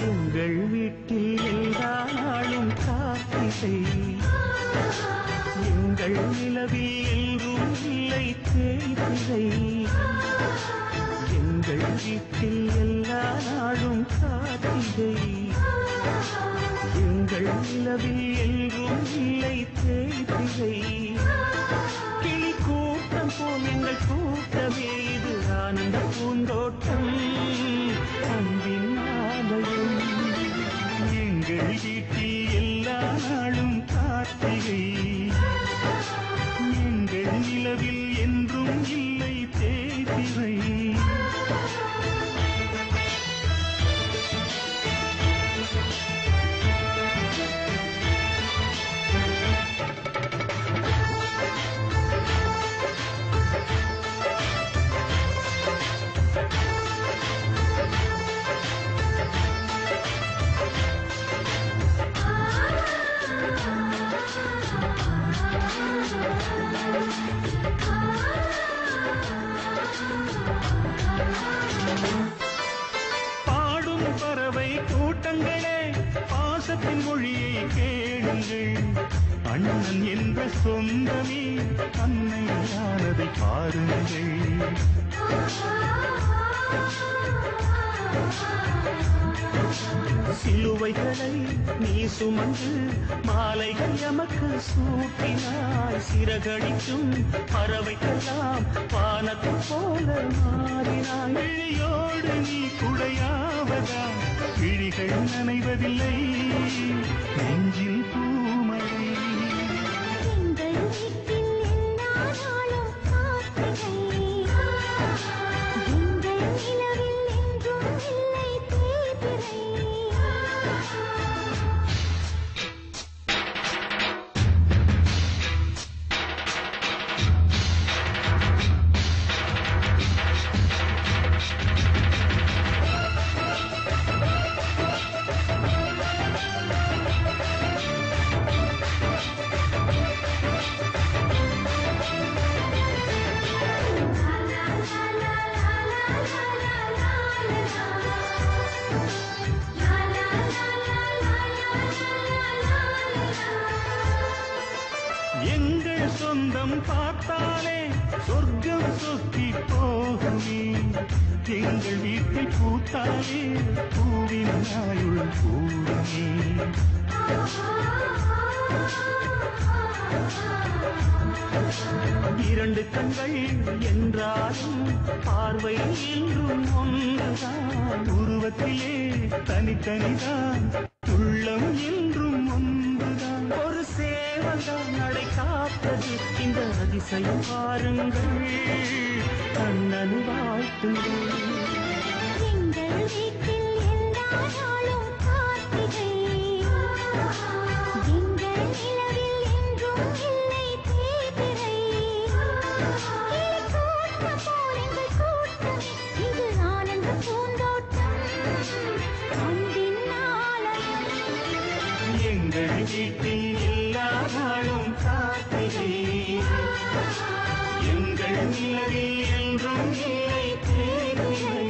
எங்கள் வீட்டில் எல்லா நாளும் கார்த்திகை, எங்கள் நிலவில் எல்லோரும் இல்லை தேய்திரை. எங்கள் வீட்டில் எல்லா நாளும் கார்த்திகை, எங்கள் நிலவில் எல்லோரும் இல்லை தேய்திரை. கிளி கூட்டம் போல் எங்கள் கூட்டமே இது ஆனந்த பூந்தோட்டம் அன்பின் ஆலயம். எங்கள் வீட்டில் எல்லா நாளும் கார்த்திகை, எங்கள் நிலவில் என்றும் இல்லை தேய்திரை. பாடும் பறவை கூட்டங்களே பாசத்தின் மொழியை கேளுங்கள். அண்ணன் என்ற சொந்தமே அன்னையானதை பாருங்கள். சிலுவைகளை நீ சுமந்து மாலைகள் எமக்கு சூட்டினாய். சிறகடிக்கும் பறவைக்கெல்லாம் வானத்து போல மாறினாய். விழியோடு நீ குடையாவதா விழிகள் நனைவதில்லை நெஞ்சில் பூமழை. எங்கள் சொந்தம் பார்த்தாலே சொர்க்கம் சொக்கி போகுமே. எங்கள் வீட்டில் பூத்தாலே பூவின் ஆயுள் கூடுமே. இரண்டு கண்கள் என்றாலும் பார்வை என்றும் ஒன்றுதான். உருவத்திலே தனித்தனிதான் உள்ளம் என்றும் ஒன்றுதான். ஒரு சேவல்தான் நடை காப்பது இந்த அதிசயம் பாருங்கள். கண்ணன் வாழ்த்துங்கள். எங்கள் வீட்டில் எல்லா நாளும் கார்த்திகை, எங்கள் நிலவில் என்றும் இல்லை தேய்திரை. கூட்டம் போல் எங்கள் கூட்டம் இது ஆனந்த பூந்தோட்டம் அன்பின் ஆலயம். எங்கள் வீட்டில் எல்லா நாளும் கார்த்திகை, எங்கள் நிலவில் என்றும் இல்லை தேய்திரை.